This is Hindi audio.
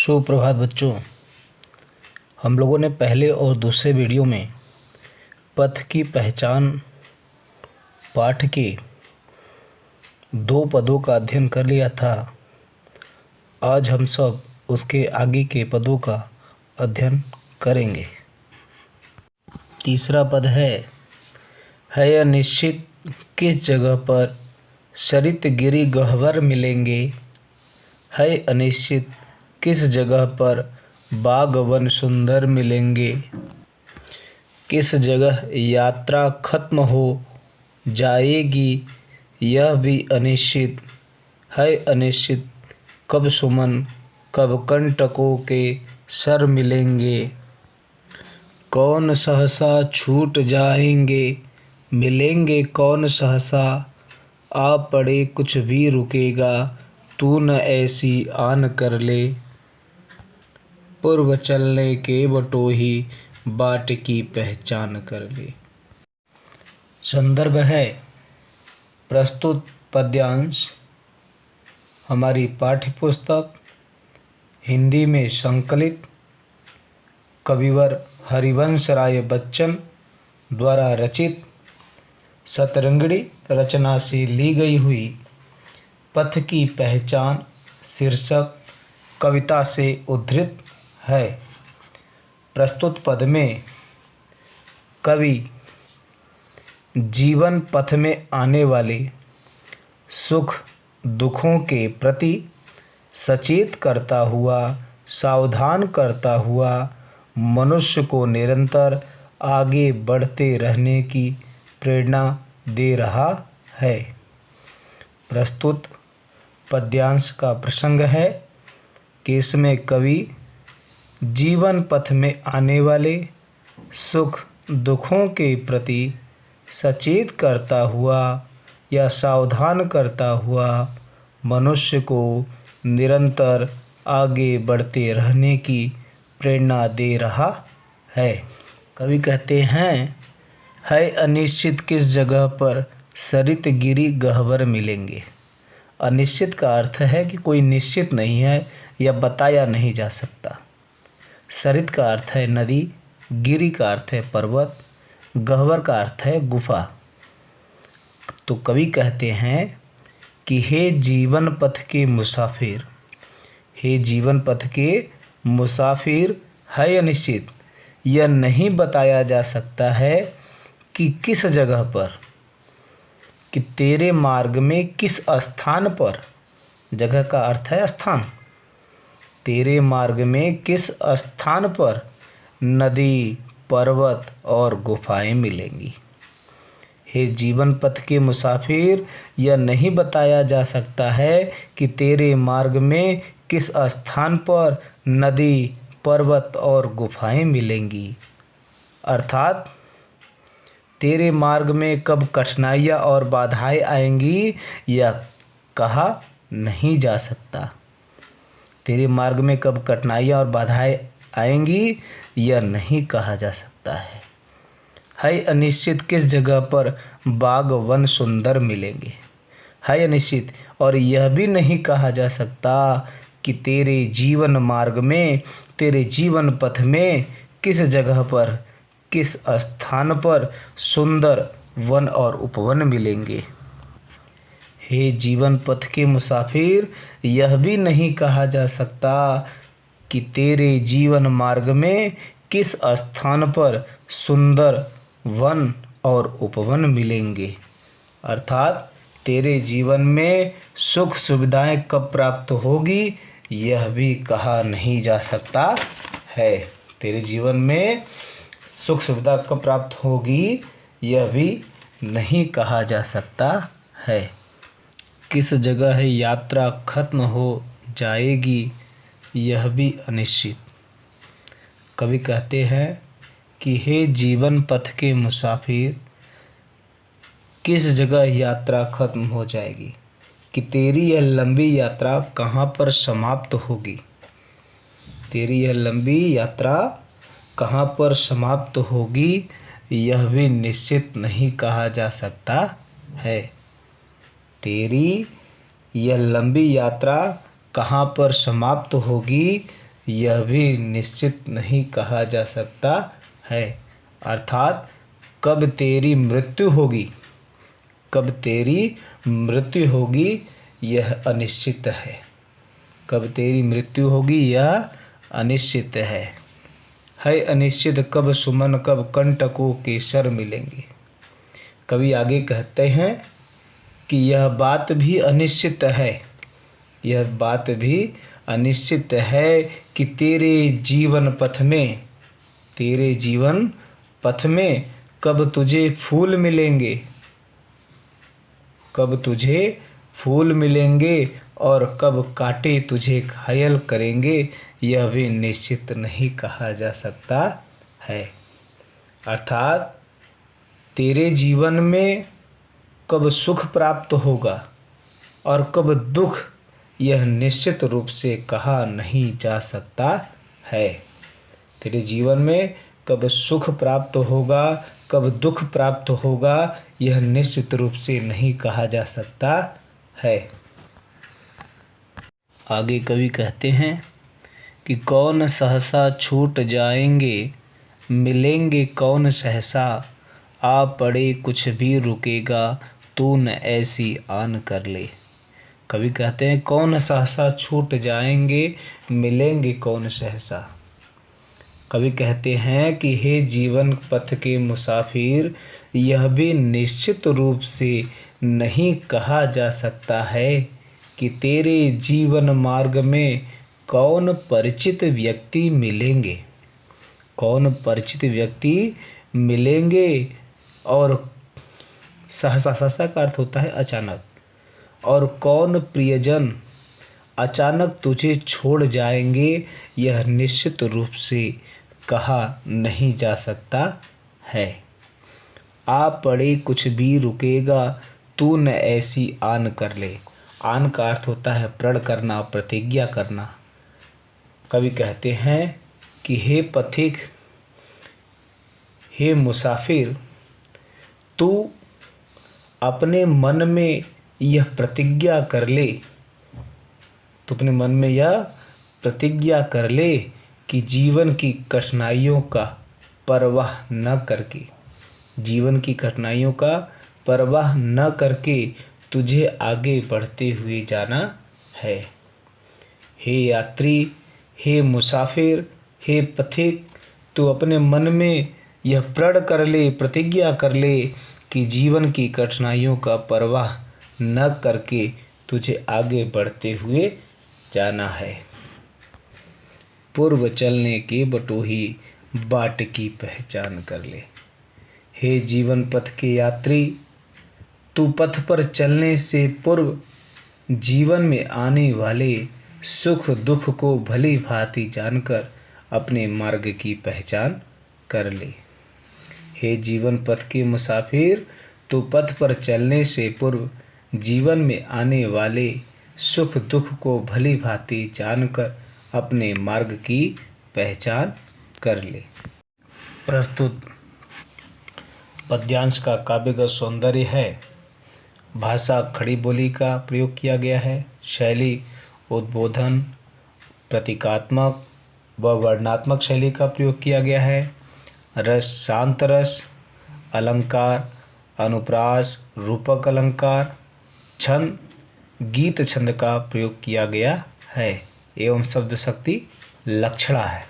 सुप्रभात बच्चों। हम लोगों ने पहले और दूसरे वीडियो में पथ की पहचान पाठ के 2 पदों का अध्ययन कर लिया था। आज हम सब उसके आगे के पदों का अध्ययन करेंगे। तीसरा पद है अनिश्चित किस जगह पर सरित गिरि गह्वर मिलेंगे। है अनिश्चित किस जगह पर बाग वन सुंदर मिलेंगे। किस जगह यात्रा खत्म हो जाएगी यह भी अनिश्चित है। अनिश्चित कब सुमन कब कंटकों के सर मिलेंगे। कौन सहसा छूट जाएंगे मिलेंगे कौन सहसा। आ पड़े कुछ भी रुकेगा तू न ऐसी आन कर ले। पूर्व चलने के बटोही बाट की पहचान कर ले। संदर्भ है प्रस्तुत पद्यांश हमारी पाठ्यपुस्तक हिंदी में संकलित कविवर हरिवंश राय बच्चन द्वारा रचित सतरंगिणी रचना से ली गई हुई पथ की पहचान शीर्षक कविता से उद्धृत है। प्रस्तुत पद में कवि जीवन पथ में आने वाले सुख दुखों के प्रति सचेत करता हुआ सावधान करता हुआ मनुष्य को निरंतर आगे बढ़ते रहने की प्रेरणा दे रहा है। प्रस्तुत पद्यांश का प्रसंग है कि इसमें कवि जीवन पथ में आने वाले सुख दुखों के प्रति सचेत करता हुआ या सावधान करता हुआ मनुष्य को निरंतर आगे बढ़ते रहने की प्रेरणा दे रहा है। कवि कहते हैं है अनिश्चित किस जगह पर सरित गिरि गह्वर मिलेंगे। अनिश्चित का अर्थ है कि कोई निश्चित नहीं है या बताया नहीं जा सकता। सरित का अर्थ है नदी, गिरि का अर्थ है पर्वत, गह्वर का अर्थ है गुफा। तो कवि कहते हैं कि हे जीवन पथ के मुसाफिर, हे जीवन पथ के मुसाफिर है अनिश्चित यह नहीं बताया जा सकता है कि किस जगह पर, कि तेरे मार्ग में किस स्थान पर, जगह का अर्थ है स्थान, तेरे मार्ग में किस स्थान पर नदी पर्वत और गुफाएं मिलेंगी। हे जीवन पथ के मुसाफिर यह नहीं बताया जा सकता है कि तेरे मार्ग में किस स्थान पर नदी पर्वत और गुफाएं मिलेंगी। अर्थात तेरे मार्ग में कब कठिनाइयाँ और बाधाएं आएंगी यह कहा नहीं जा सकता। तेरे मार्ग में कब कठिनाइयाँ और बाधाएं आएंगी यह नहीं कहा जा सकता है। अनिश्चित किस जगह पर बाग वन सुंदर मिलेंगे। है अनिश्चित और यह भी नहीं कहा जा सकता कि तेरे जीवन मार्ग में, तेरे जीवन पथ में किस जगह पर, किस स्थान पर सुंदर वन और उपवन मिलेंगे। हे जीवन पथ के मुसाफिर यह भी नहीं कहा जा सकता कि तेरे जीवन मार्ग में किस स्थान पर सुंदर वन और उपवन मिलेंगे। अर्थात तेरे जीवन में सुख सुविधाएं कब प्राप्त होगी यह भी कहा नहीं जा सकता है। तेरे जीवन में सुख सुविधा कब प्राप्त होगी यह भी नहीं कहा जा सकता है। किस जगह है यात्रा खत्म हो जाएगी यह भी अनिश्चित। कवि कहते हैं कि हे जीवन पथ के मुसाफिर किस जगह यात्रा खत्म हो जाएगी, कि तेरी यह लंबी यात्रा कहाँ पर समाप्त होगी। तेरी यह लंबी यात्रा कहाँ पर समाप्त होगी यह भी निश्चित नहीं कहा जा सकता है। तेरी यह लंबी यात्रा कहाँ पर समाप्त होगी यह भी निश्चित नहीं कहा जा सकता है। अर्थात कब तेरी मृत्यु होगी, कब तेरी मृत्यु होगी यह अनिश्चित है। कब तेरी मृत्यु होगी यह अनिश्चित है अनिश्चित कब सुमन कब कंटकों के शर मिलेंगे। कवि आगे कहते हैं कि यह बात भी अनिश्चित है, यह बात भी अनिश्चित है कि तेरे जीवन पथ में, तेरे जीवन पथ में कब तुझे फूल मिलेंगे, कब तुझे फूल मिलेंगे और कब कांटे तुझे घायल करेंगे यह भी निश्चित नहीं कहा जा सकता है। अर्थात तेरे जीवन में कब सुख प्राप्त होगा और कब दुख यह निश्चित रूप से कहा नहीं जा सकता है। तेरे जीवन में कब सुख प्राप्त होगा कब दुख प्राप्त होगा यह निश्चित रूप से नहीं कहा जा सकता है। आगे कवि कहते हैं कि कौन सहसा छूट जाएंगे मिलेंगे कौन सहसा, आ पड़े कुछ भी रुकेगा तू न ऐसी आन कर ले। कवि कहते हैं कौन सहसा छूट जाएंगे मिलेंगे कौन सहसा। कवि कहते हैं कि हे जीवन पथ के मुसाफिर, यह भी निश्चित रूप से नहीं कहा जा सकता है कि तेरे जीवन मार्ग में कौन परिचित व्यक्ति मिलेंगे, कौन परिचित व्यक्ति मिलेंगे। और सहसा, सहसा का अर्थ होता है अचानक, और कौन प्रियजन अचानक तुझे छोड़ जाएंगे यह निश्चित रूप से कहा नहीं जा सकता है। आ पड़े कुछ भी रुकेगा तू न ऐसी आन कर ले। आन का अर्थ होता है प्रण करना, प्रतिज्ञा करना। कवि कहते हैं कि हे पथिक, हे मुसाफिर, तू अपने मन में यह प्रतिज्ञा कर ले, तो अपने मन में यह प्रतिज्ञा कर ले कि जीवन की कठिनाइयों का परवाह न करके, जीवन की कठिनाइयों का परवाह न करके तुझे आगे बढ़ते हुए जाना है। हे यात्री, हे मुसाफिर, हे पथिक, तू अपने मन में यह प्रण कर ले, प्रतिज्ञा कर ले कि जीवन की कठिनाइयों का परवाह न करके तुझे आगे बढ़ते हुए जाना है। पूर्व चलने के बटोही बाट की पहचान कर ले। हे जीवन पथ के यात्री, तू पथ पर चलने से पूर्व जीवन में आने वाले सुख दुख को भली भांति जानकर अपने मार्ग की पहचान कर ले। हे जीवन पथ के मुसाफिर, तू पथ पर चलने से पूर्व जीवन में आने वाले सुख दुख को भली भांति जानकर अपने मार्ग की पहचान कर ले। प्रस्तुत पद्यांश का काव्यगत सौंदर्य है। भाषा खड़ी बोली का प्रयोग किया गया है। शैली उद्बोधन, प्रतीकात्मक व वर्णनात्मक शैली का प्रयोग किया गया है। रस शांत रस, अलंकार अनुप्रास रूपक अलंकार, छंद गीत छंद का प्रयोग किया गया है एवं शब्द शक्ति लक्षणा है।